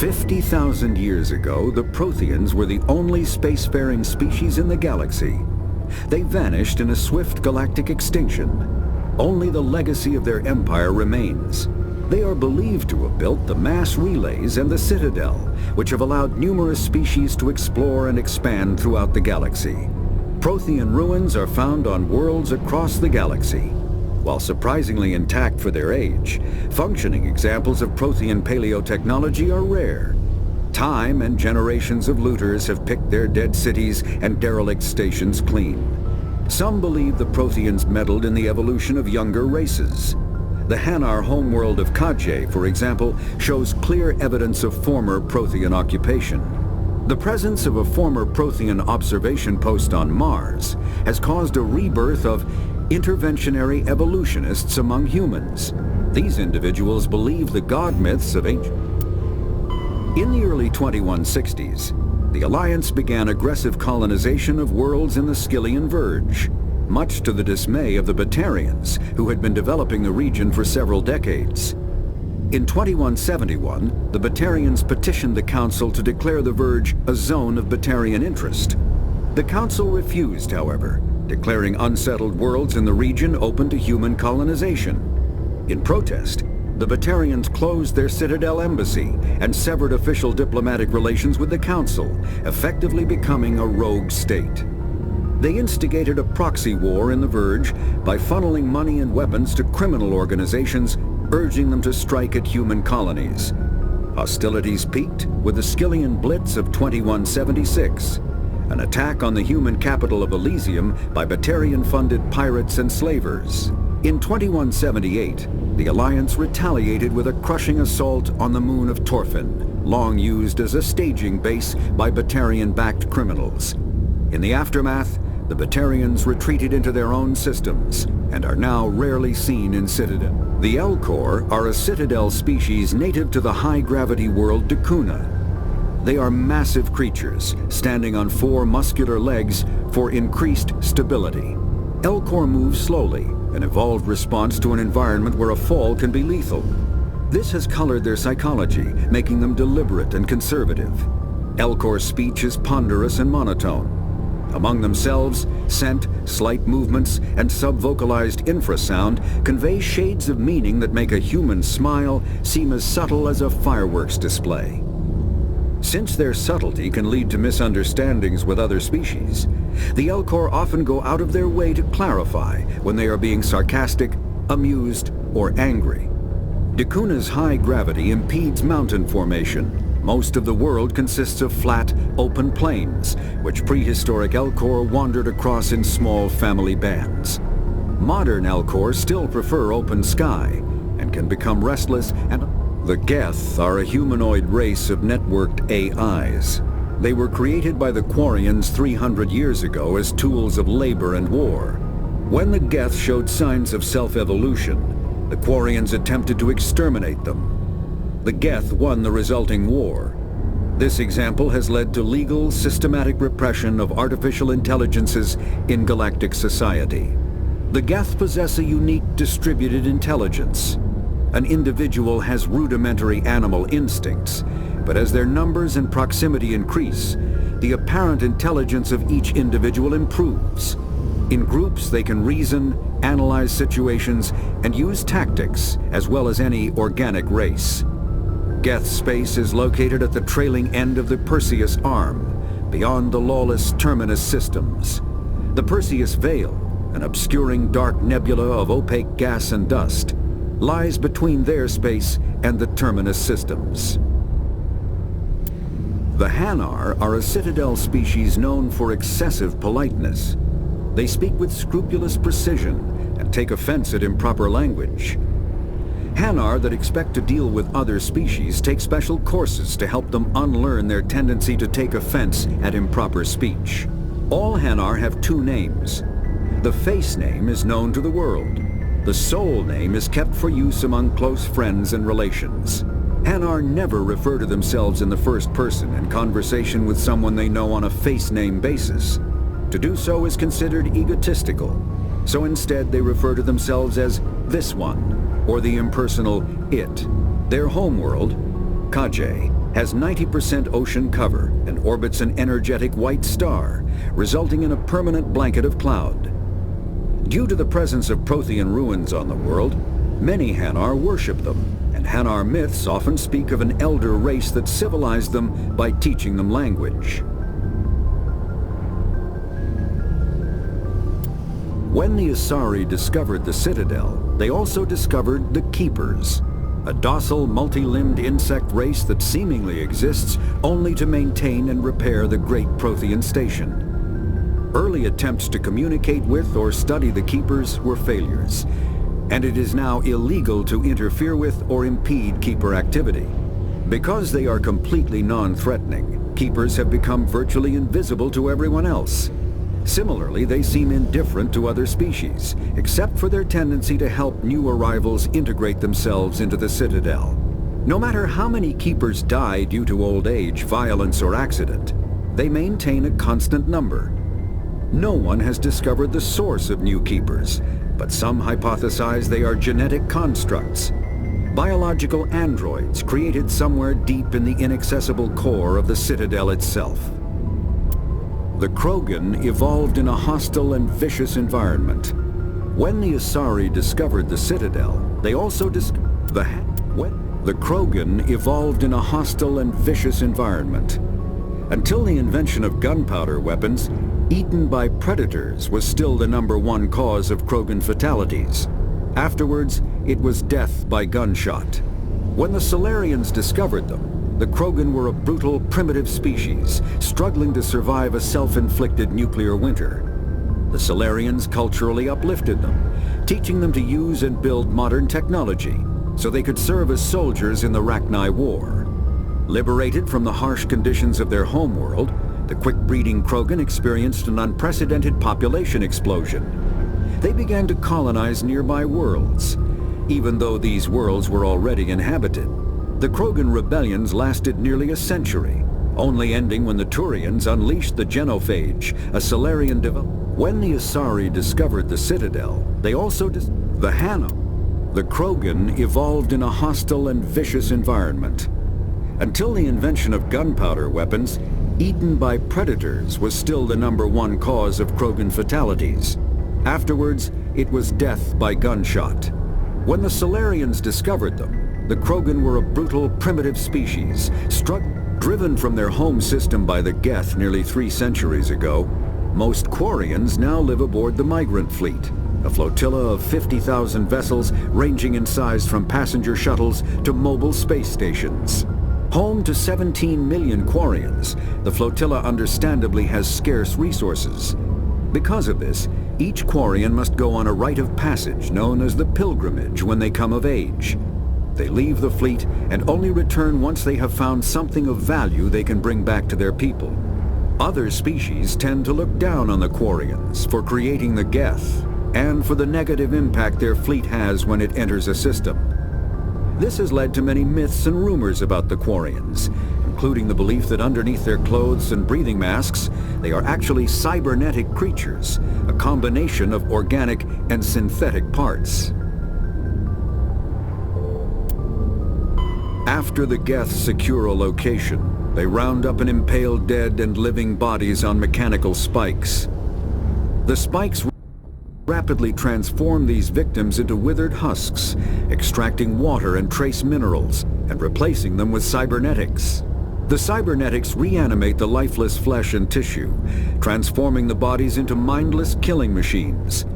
50,000 years ago, the Protheans were the only spacefaring species in the galaxy. They vanished in a swift galactic extinction. Only the legacy of their empire remains. They are believed to have built the mass relays and the Citadel, which have allowed numerous species to explore and expand throughout the galaxy. Prothean ruins are found on worlds across the galaxy. While surprisingly intact for their age, functioning examples of Prothean paleotechnology are rare. Time and generations of looters have picked their dead cities and derelict stations clean. Some believe the Protheans meddled in the evolution of younger races. The Hanar homeworld of Kaje, for example, shows clear evidence of former Prothean occupation. The presence of a former Prothean observation post on Mars has caused a rebirth of interventionary evolutionists among humans. These individuals believe the god myths of ancient. In the early 2160s, the Alliance began aggressive colonization of worlds in the Skyllian Verge, much to the dismay of the Batarians, who had been developing the region for several decades. In 2171, the Batarians petitioned the Council to declare the Verge a zone of Batarian interest. The Council refused, however, declaring unsettled worlds in the region open to human colonization. In protest, the Batarians closed their Citadel embassy and severed official diplomatic relations with the Council, effectively becoming a rogue state. They instigated a proxy war in the Verge by funneling money and weapons to criminal organizations, urging them to strike at human colonies. Hostilities peaked with the Skyllian Blitz of 2176, an attack on the human capital of Elysium by Batarian-funded pirates and slavers. In 2178, the Alliance retaliated with a crushing assault on the moon of Torfin, long used as a staging base by Batarian-backed criminals. In the aftermath, the Batarians retreated into their own systems and are now rarely seen in Citadel. The Elcor are a Citadel species native to the high-gravity world Dakuna. They are massive creatures, standing on 4 muscular legs for increased stability. Elcor move slowly, an evolved response to an environment where a fall can be lethal. This has colored their psychology, making them deliberate and conservative. Elcor's speech is ponderous and monotone. Among themselves, scent, slight movements, and sub-vocalized infrasound convey shades of meaning that make a human smile seem as subtle as a fireworks display. Since their subtlety can lead to misunderstandings with other species, the Elcor often go out of their way to clarify when they are being sarcastic, amused, or angry. Dakuna's high gravity impedes mountain formation. Most of the world consists of flat, open plains, which prehistoric Elcor wandered across in small family bands. Modern Elcor still prefer open sky, and can become restless and... The Geth are a humanoid race of networked AIs. They were created by the Quarians 300 years ago as tools of labor and war. When the Geth showed signs of self-evolution, the Quarians attempted to exterminate them. The Geth won the resulting war. This example has led to legal, systematic repression of artificial intelligences in galactic society. The Geth possess a unique distributed intelligence. An individual has rudimentary animal instincts, but as their numbers and proximity increase, the apparent intelligence of each individual improves. In groups, they can reason, analyze situations, and use tactics, as well as any organic race. Geth space is located at the trailing end of the Perseus Arm, beyond the lawless Terminus systems. The Perseus Veil, an obscuring dark nebula of opaque gas and dust, lies between their space and the Terminus systems. The Hanar are a Citadel species known for excessive politeness. They speak with scrupulous precision and take offense at improper language. Hanar that expect to deal with other species take special courses to help them unlearn their tendency to take offense at improper speech. All Hanar have 2 names. The face name is known to the world. The soul name is kept for use among close friends and relations. Hanar never refer to themselves in the first person in conversation with someone they know on a face name basis. To do so is considered egotistical, so instead they refer to themselves as this one, or the impersonal it. Their homeworld, Kaje, has 90% ocean cover and orbits an energetic white star, resulting in a permanent blanket of cloud. Due to the presence of Prothean ruins on the world, many Hanar worship them, and Hanar myths often speak of an elder race that civilized them by teaching them language. When the Asari discovered the Citadel, they also discovered the Keepers, a docile, multi-limbed insect race that seemingly exists only to maintain and repair the Great Prothean Station. Early attempts to communicate with or study the Keepers were failures, and it is now illegal to interfere with or impede Keeper activity. Because they are completely non-threatening, Keepers have become virtually invisible to everyone else. Similarly, they seem indifferent to other species, except for their tendency to help new arrivals integrate themselves into the Citadel. No matter how many Keepers die due to old age, violence, or accident, they maintain a constant number. No one has discovered the source of new Keepers, but some hypothesize they are genetic constructs, biological androids created somewhere deep in the inaccessible core of the Citadel itself. The Krogan evolved in a hostile and vicious environment. When the Asari discovered the Citadel, they also discovered the Krogan evolved in a hostile and vicious environment. Until the invention of gunpowder weapons, eaten by predators was still the #1 cause of Krogan fatalities. Afterwards, it was death by gunshot. When the Salarians discovered them, the Krogan were a brutal, primitive species, struggling to survive a self-inflicted nuclear winter. The Salarians culturally uplifted them, teaching them to use and build modern technology, so they could serve as soldiers in the Rachni War. Liberated from the harsh conditions of their homeworld, the quick-breeding Krogan experienced an unprecedented population explosion. They began to colonize nearby worlds, even though these worlds were already inhabited. The Krogan rebellions lasted nearly a century, only ending when the Turians unleashed the Genophage, a Salarian development. When the Asari discovered the Citadel, they also the Hanar. The Krogan evolved in a hostile and vicious environment. Until the invention of gunpowder weapons, eaten by predators was still the #1 cause of Krogan fatalities. Afterwards, it was death by gunshot. When the Salarians discovered them, the Krogan were a brutal, primitive species, driven from their home system by the Geth nearly 3 centuries ago. Most Quarians now live aboard the Migrant Fleet, a flotilla of 50,000 vessels ranging in size from passenger shuttles to mobile space stations. Home to 17 million Quarians, the flotilla understandably has scarce resources. Because of this, each Quarian must go on a rite of passage known as the Pilgrimage when they come of age. They leave the fleet and only return once they have found something of value they can bring back to their people. Other species tend to look down on the Quarians for creating the Geth and for the negative impact their fleet has when it enters a system. This has led to many myths and rumors about the Quarians, including the belief that underneath their clothes and breathing masks, they are actually cybernetic creatures, a combination of organic and synthetic parts. After the Geth secure a location, they round up and impale dead and living bodies on mechanical spikes. The spikes rapidly transform these victims into withered husks, extracting water and trace minerals, and replacing them with cybernetics. The cybernetics reanimate the lifeless flesh and tissue, transforming the bodies into mindless killing machines.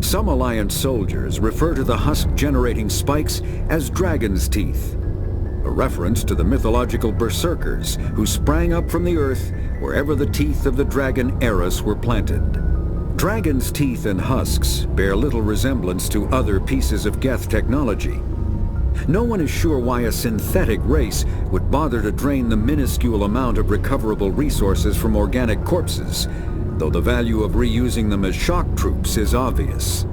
Some Alliance soldiers refer to the husk-generating spikes as dragon's teeth, a reference to the mythological berserkers who sprang up from the earth wherever the teeth of the dragon Eris were planted. Dragon's teeth and husks bear little resemblance to other pieces of Geth technology. No one is sure why a synthetic race would bother to drain the minuscule amount of recoverable resources from organic corpses, though the value of reusing them as shock troops is obvious.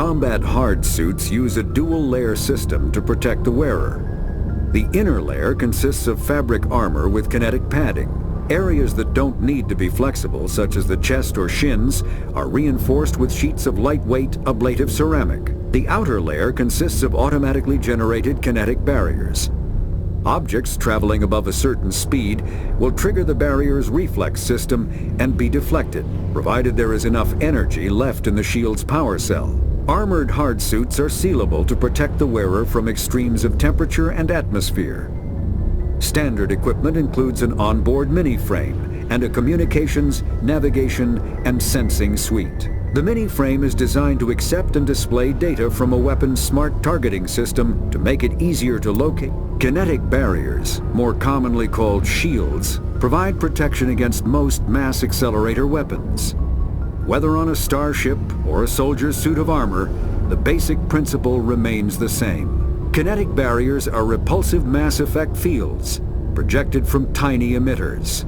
Combat hard suits use a dual-layer system to protect the wearer. The inner layer consists of fabric armor with kinetic padding. Areas that don't need to be flexible, such as the chest or shins, are reinforced with sheets of lightweight, ablative ceramic. The outer layer consists of automatically generated kinetic barriers. Objects traveling above a certain speed will trigger the barrier's reflex system and be deflected, provided there is enough energy left in the shield's power cell. Armored hard suits are sealable to protect the wearer from extremes of temperature and atmosphere. Standard equipment includes an onboard mini-frame and a communications, navigation, and sensing suite. The mini-frame is designed to accept and display data from a weapon's smart targeting system to make it easier to locate. Kinetic barriers, more commonly called shields, provide protection against most mass accelerator weapons. Whether on a starship or a soldier's suit of armor, the basic principle remains the same. Kinetic barriers are repulsive mass effect fields, projected from tiny emitters.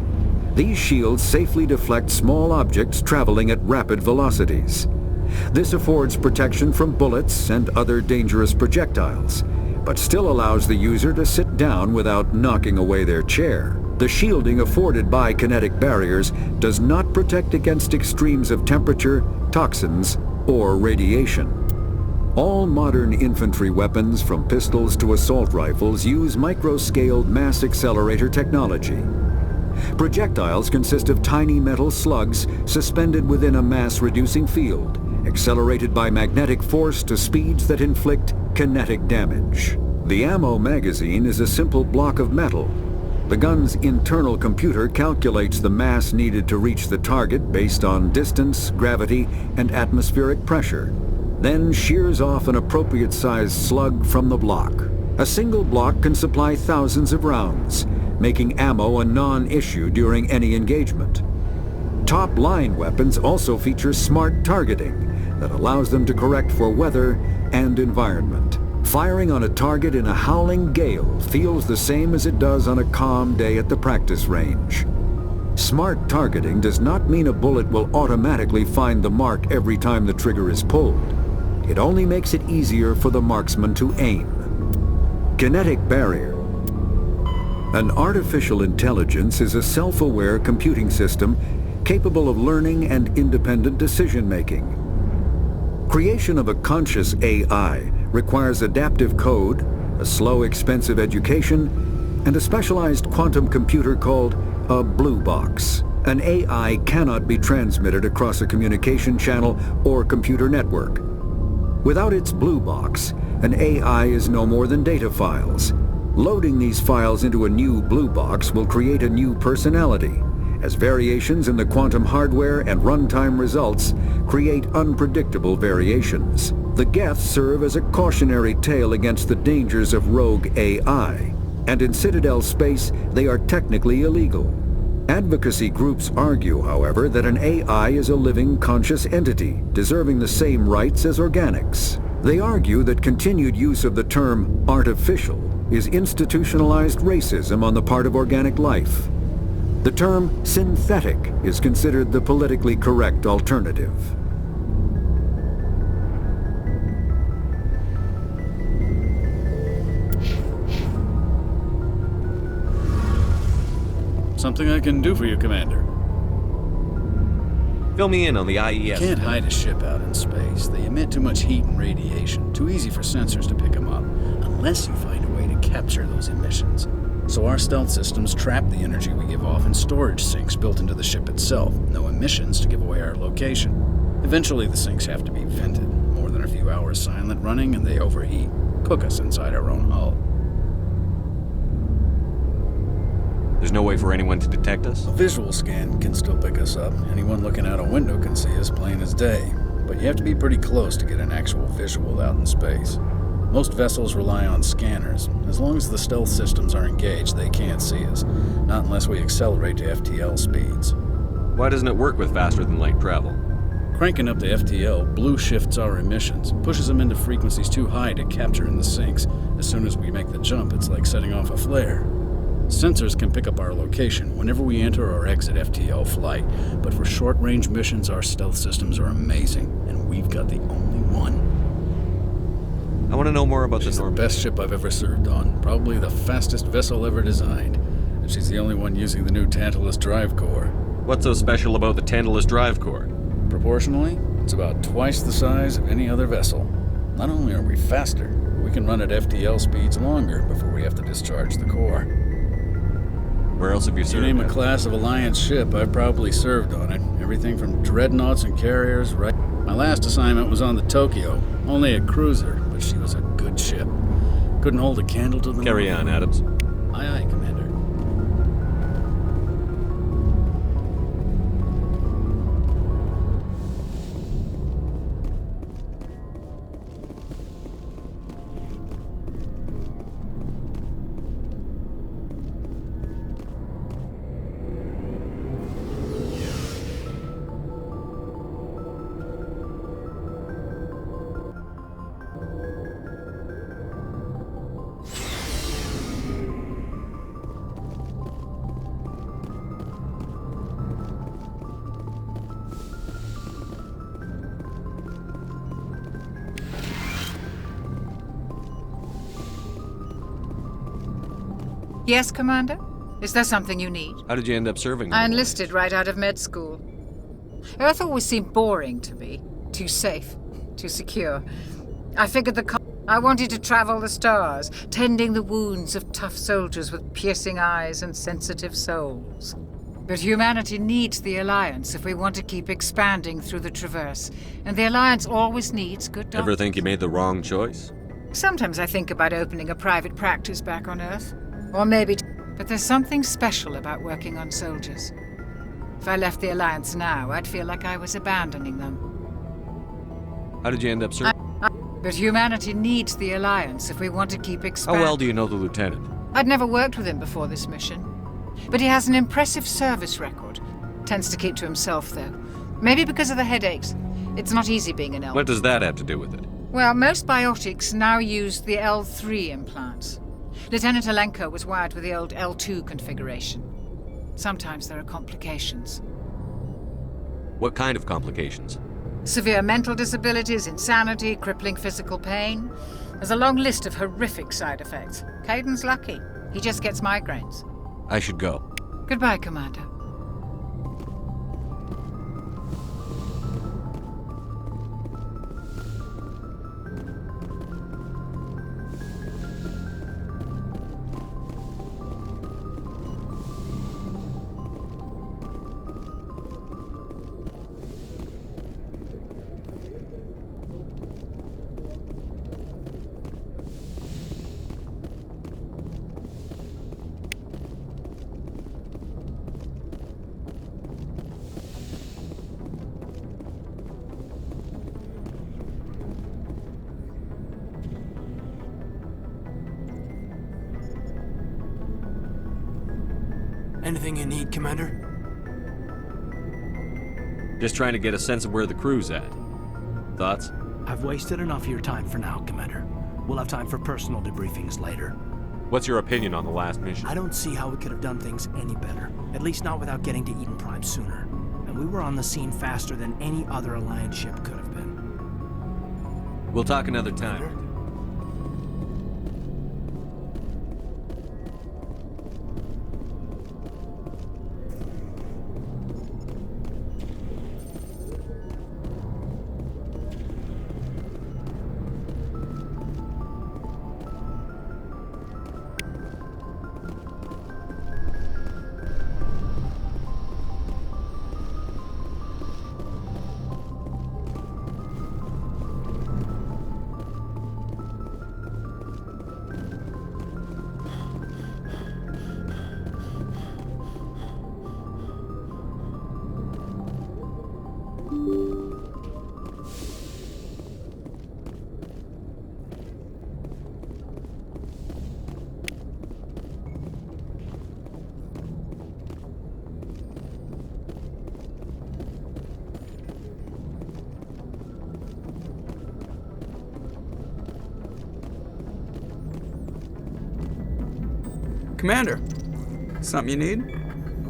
These shields safely deflect small objects traveling at rapid velocities. This affords protection from bullets and other dangerous projectiles, but still allows the user to sit down without knocking away their chair. The shielding afforded by kinetic barriers does not protect against extremes of temperature, toxins, or radiation. All modern infantry weapons, from pistols to assault rifles, use micro-scaled mass accelerator technology. Projectiles consist of tiny metal slugs suspended within a mass-reducing field, accelerated by magnetic force to speeds that inflict kinetic damage. The ammo magazine is a simple block of metal. The gun's internal computer calculates the mass needed to reach the target based on distance, gravity, and atmospheric pressure, then shears off an appropriate-sized slug from the block. A single block can supply thousands of rounds, making ammo a non-issue during any engagement. Top-line weapons also feature smart targeting that allows them to correct for weather and environment. Firing on a target in a howling gale feels the same as it does on a calm day at the practice range. Smart targeting does not mean a bullet will automatically find the mark every time the trigger is pulled. It only makes it easier for the marksman to aim. Kinetic barrier. An artificial intelligence is a self-aware computing system capable of learning and independent decision-making. Creation of a conscious AI requires adaptive code, a slow, expensive education, and a specialized quantum computer called a blue box. An AI cannot be transmitted across a communication channel or computer network. Without its blue box, an AI is no more than data files. Loading these files into a new blue box will create a new personality, as variations in the quantum hardware and runtime results create unpredictable variations. The Geths serve as a cautionary tale against the dangers of rogue AI, and in Citadel space, they are technically illegal. Advocacy groups argue, however, that an AI is a living, conscious entity, deserving the same rights as organics. They argue that continued use of the term artificial is institutionalized racism on the part of organic life. The term synthetic is considered the politically correct alternative. Something I can do for you, Commander. Fill me in on the IES. Can't hide a ship out in space. They emit too much heat and radiation. Too easy for sensors to pick them up, unless you find a way to capture those emissions. So our stealth systems trap the energy we give off in storage sinks built into the ship itself. No emissions to give away our location. Eventually the sinks have to be vented. More than a few hours silent running and they overheat. Cook us inside our own hull. There's no way for anyone to detect us? A visual scan can still pick us up. Anyone looking out a window can see us plain as day. But you have to be pretty close to get an actual visual out in space. Most vessels rely on scanners. As long as the stealth systems are engaged, they can't see us. Not unless we accelerate to FTL speeds. Why doesn't it work with faster than light travel? Cranking up to FTL, blue shifts our emissions, pushes them into frequencies too high to capture in the sinks. As soon as we make the jump, it's like setting off a flare. Sensors can pick up our location whenever we enter or exit FTL flight, but for short-range missions, our stealth systems are amazing, and we've got the only one. I want to know more about She's the the Normandy. best ship I've ever served on. Probably the fastest vessel ever designed. And she's the only one using the new Tantalus drive core. What's so special about the Tantalus drive core? Proportionally, it's about twice the size of any other vessel. Not only are we faster, we can run at FTL speeds longer before we have to discharge the core. Where else have you You served? name a at? class of Alliance ship, I've probably served on it. Everything from dreadnoughts and carriers, right? My last assignment was on the Tokyo, only a cruiser, but she was a good ship. Couldn't hold a candle to the Carry moon. on, Adams. Aye, aye, Commander. Yes, Commander? Is there something you need? How did you end up serving? I on the enlisted right out of med school. Earth always seemed boring to me. Too safe, too secure. I figured I wanted to travel the stars, tending the wounds of tough soldiers with piercing eyes and sensitive souls. But humanity needs the Alliance if we want to keep expanding through the Traverse. And the Alliance always needs good doctors. Ever think you made the wrong choice? Sometimes I think about opening a private practice back on Earth. Or maybe... But there's something special about working on soldiers. If I left the Alliance now, I'd feel like I was abandoning them. How did you end up serving? But humanity needs the Alliance if we want to keep How expanding. well do you know the lieutenant? I'd never worked with him before this mission. But he has an impressive service record. Tends to keep to himself, though. Maybe because of the headaches. It's not easy being an elf. What does that have to do with it? Well, most biotics now use the L3 implants. Lieutenant Alenko was wired with the old L2 configuration. Sometimes there are complications. What kind of complications? Severe mental disabilities, insanity, crippling physical pain. There's a long list of horrific side effects. Caden's lucky. He just gets migraines. I should go. Goodbye, Commander. Anything you need, Commander? Just trying to get a sense of where the crew's at. Thoughts? I've wasted enough of your time for now, Commander. We'll have time for personal debriefings later. What's your opinion on the last mission? I don't see how we could have done things any better. At least not without getting to Eden Prime sooner. And we were on the scene faster than any other Alliance ship could have been. We'll talk another time. Commander? Commander, something you need?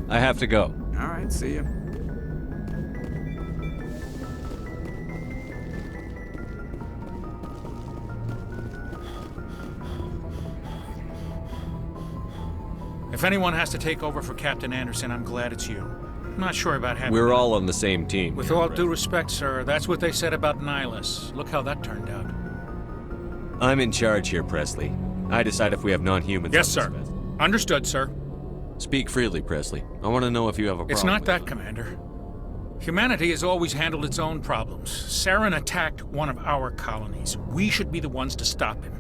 I have to go. All right, see you. If anyone has to take over for Captain Anderson, I'm glad it's you. I'm not sure about having... We're all on the same team. With all due respect, sir, that's what they said about Nihilus. Look how that turned out. I'm in charge here, Presley. I decide if we have non-humans. Yes, on sir. this vessel. Understood, sir. Speak freely, Presley. I want to know if you have a problem. It's not with that, it. Commander. Humanity has always handled its own problems. Saren attacked one of our colonies. We should be the ones to stop him.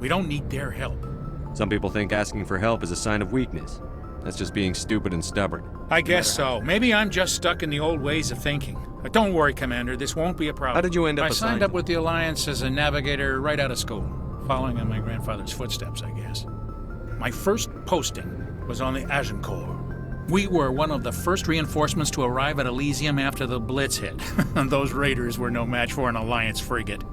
We don't need their help. Some people think asking for help is a sign of weakness. That's just being stupid and stubborn. I guess so. Maybe I'm just stuck in the old ways of thinking. But don't worry, Commander. This won't be a problem. How did you end up I signed assigned up to- with the Alliance as a navigator right out of school, following in my grandfather's footsteps, I guess. My first posting was on the Agincourt. We were one of the first reinforcements to arrive at Elysium after the Blitz hit. Those raiders were no match for an Alliance frigate.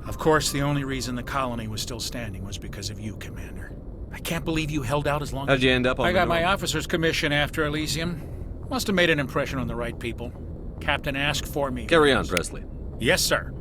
Of course, the only reason the colony was still standing was because of you, Commander. I can't believe you held out as long How'd as... you end up on I the got my Norman? officer's commission after Elysium. Must have made an impression on the right people. Captain asked for me. Carry on, Presley. Yes, sir.